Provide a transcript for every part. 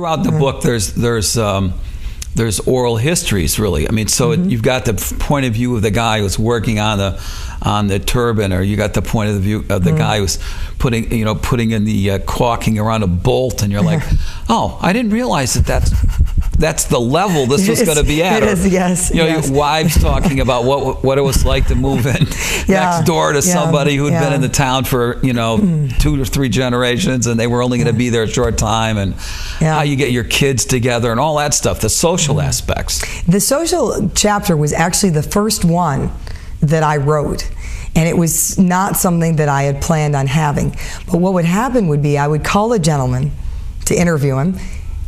Throughout the book, there's oral histories, really. I mean, so you've got the point of view of the guy who's working on the turbine, or you got the point of view of the guy who's putting in the caulking around a bolt, and you're like, oh, I didn't realize that's the level this was going to be at. It is, yes. Your wives talking about what it was like to move in next door to somebody who'd been in the town for 2 or 3 generations, and they were only going to be there a short time, and how you get your kids together and all that stuff, the social aspects. The social chapter was actually the first one that I wrote. And it was not something that I had planned on having. But what would happen would be I would call a gentleman to interview him,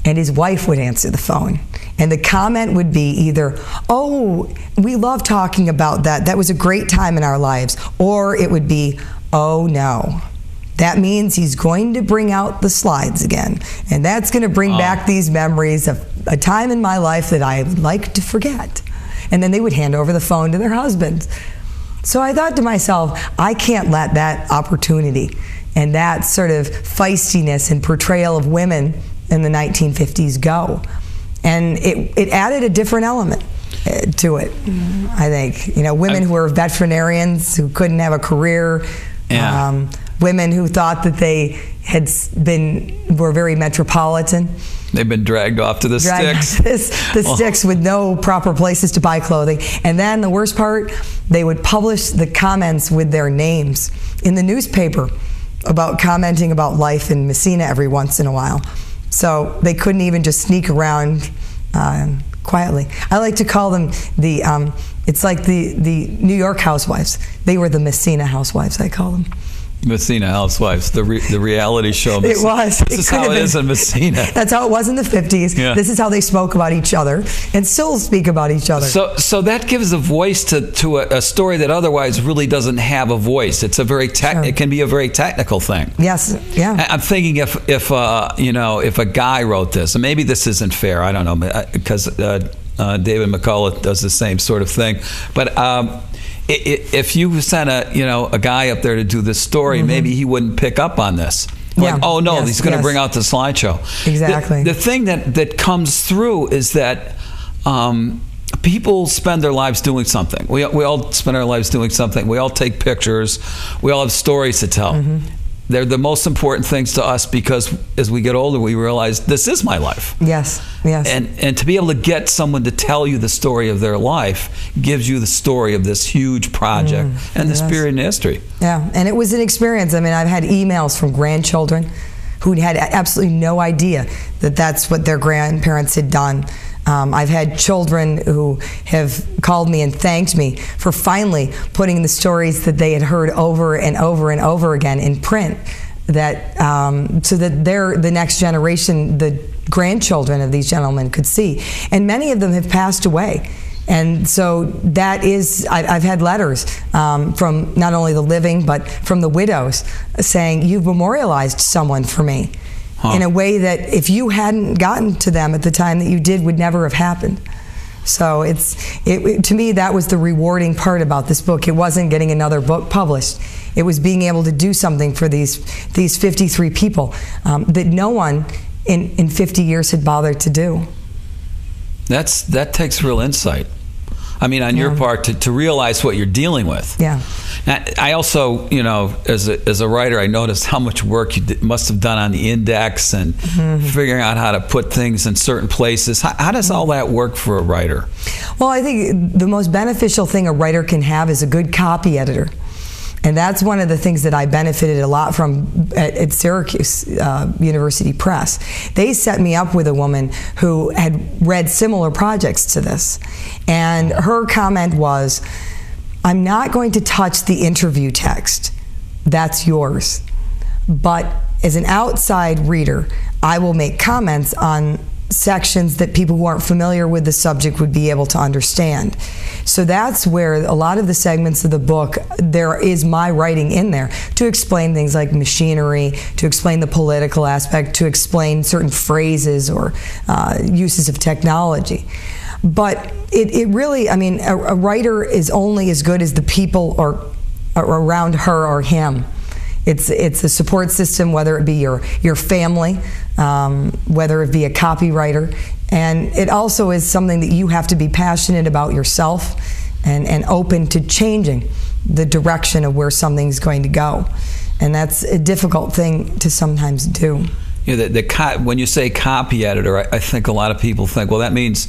and his wife would answer the phone. And the comment would be either, oh, we love talking about that. That was a great time in our lives. Or it would be, oh, no. That means he's going to bring out the slides again. And that's going to bring back these memories of a time in my life that I would like to forget. And then they would hand over the phone to their husbands. So I thought to myself, I can't let that opportunity and that sort of feistiness and portrayal of women in the 1950s go. And it added a different element to it, I think. Women who were veterinarians, who couldn't have a career, women who thought that they were very metropolitan. They've been dragged off to the sticks. Sticks with no proper places to buy clothing. And then the worst part, they would publish the comments with their names in the newspaper about commenting about life in Messina every once in a while. So they couldn't even just sneak around quietly. I like to call them it's like the New York housewives. They were the Messina housewives, I call them. Messina Housewives, the reality show. It was. This is how it is in Messina. That's how it was in the 50s. Yeah. This is how they spoke about each other and still speak about each other. So that gives a voice to a story that otherwise really doesn't have a voice. It's a very it can be a very technical thing. Yes. Yeah. I'm thinking if a guy wrote this, and maybe this isn't fair. I don't know, because David McCullough does the same sort of thing, but. If you sent a guy up there to do this story, maybe he wouldn't pick up on this. Like, oh no, he's going to bring out the slideshow. Exactly. The thing that comes through is that people spend their lives doing something. We all spend our lives doing something. We all take pictures. We all have stories to tell. They're the most important things to us because as we get older, we realize this is my life. Yes, yes. And to be able to get someone to tell you the story of their life gives you the story of this huge project and this period in history. Yeah, and it was an experience. I mean, I've had emails from grandchildren who had absolutely no idea that that's what their grandparents had done. I've had children who have called me and thanked me for finally putting the stories that they had heard over and over and over again in print, that so that the next generation, the grandchildren of these gentlemen, could see. And many of them have passed away. And so that is, I've had letters from not only the living, but from the widows saying, you've memorialized someone for me. In a way that if you hadn't gotten to them at the time that you did would never have happened. So to me, that was the rewarding part about this book. It wasn't getting another book published. It was being able to do something for these 53 people that no one in 50 years had bothered to do. That takes real insight. I mean, on your part, to realize what you're dealing with. Yeah. Now, I also, as a writer, I noticed how much work you must have done on the index and figuring out how to put things in certain places. How does all that work for a writer? Well, I think the most beneficial thing a writer can have is a good copy editor. And that's one of the things that I benefited a lot from at Syracuse University Press. They set me up with a woman who had read similar projects to this. And her comment was, I'm not going to touch the interview text. That's yours. But as an outside reader, I will make comments on sections that people who aren't familiar with the subject would be able to understand. So that's where a lot of the segments of the book, there is my writing in there to explain things like machinery, to explain the political aspect, to explain certain phrases or uses of technology. But it really, I mean, a writer is only as good as the people or around her or him. It's a support system, whether it be your family, whether it be a copywriter, and it also is something that you have to be passionate about yourself and open to changing the direction of where something's going to go. And that's a difficult thing to sometimes do. Yeah, when you say copy editor, I think a lot of people think, well, that means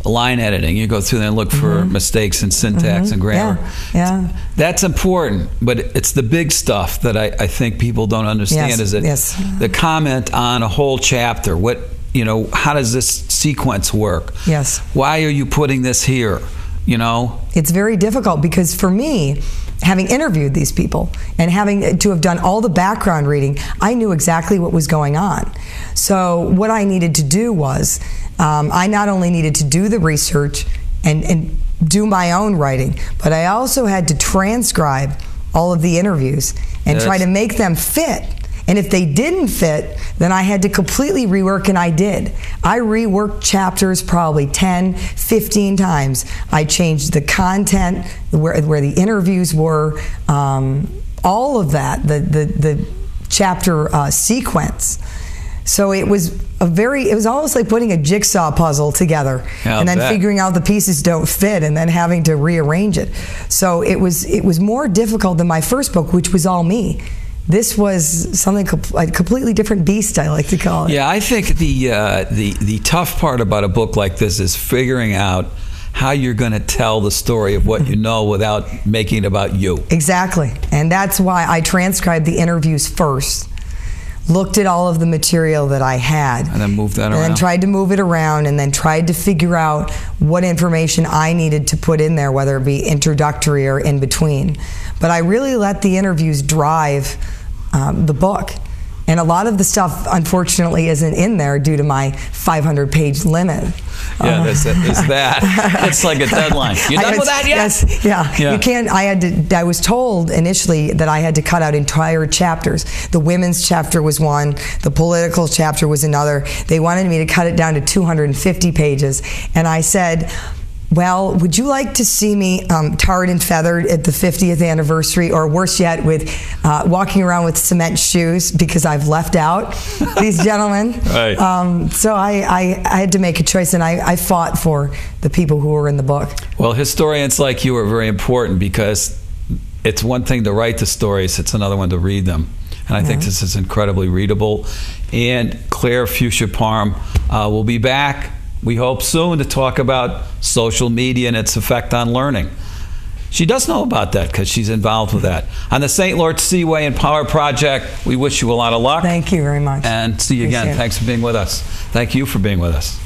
line editing. You go through there and look for mistakes in syntax and grammar. Yeah. That's important, but it's the big stuff that I think people don't understand. Is that the comment on a whole chapter? How does this sequence work? Yes. Why are you putting this here? It's very difficult because for me, having interviewed these people and having to have done all the background reading, I knew exactly what was going on. So what I needed to do was, I not only needed to do the research and do my own writing, but I also had to transcribe all of the interviews and try to make them fit. And if they didn't fit, then I had to completely rework, and I did. I reworked chapters probably 10, 15 times. I changed the content, where the interviews were, all of that, the chapter sequence. So it was almost like putting a jigsaw puzzle together and then figuring out the pieces don't fit and then having to rearrange it. So it was more difficult than my first book, which was all me. This was something a completely different beast, I like to call it. Yeah, I think the tough part about a book like this is figuring out how you're going to tell the story of what you know without making it about you. Exactly, and that's why I transcribed the interviews first, looked at all of the material that I had, and then moved that around. And then tried to move it around, and then tried to figure out what information I needed to put in there, whether it be introductory or in between. But I really let the interviews drive the book. And a lot of the stuff, unfortunately, isn't in there due to my 500-page limit. Yeah, it's that. It's like a deadline. You done with that yet? Yes, yeah. You can't. I was told initially that I had to cut out entire chapters. The women's chapter was one. The political chapter was another. They wanted me to cut it down to 250 pages, and I said, well, would you like to see me tarred and feathered at the 50th anniversary, or worse yet, with walking around with cement shoes because I've left out these gentlemen? Right. So I had to make a choice, and I fought for the people who were in the book. Well, historians like you are very important because it's one thing to write the stories, it's another one to read them. And I think this is incredibly readable. And Claire Puccia Parham will be back, we hope soon, to talk about social media and its effect on learning. She does know about that because she's involved with that. On the St. Lawrence Seaway and Power Project, we wish you a lot of luck. Thank you very much. And see you again. Thanks for being with us. Thank you for being with us.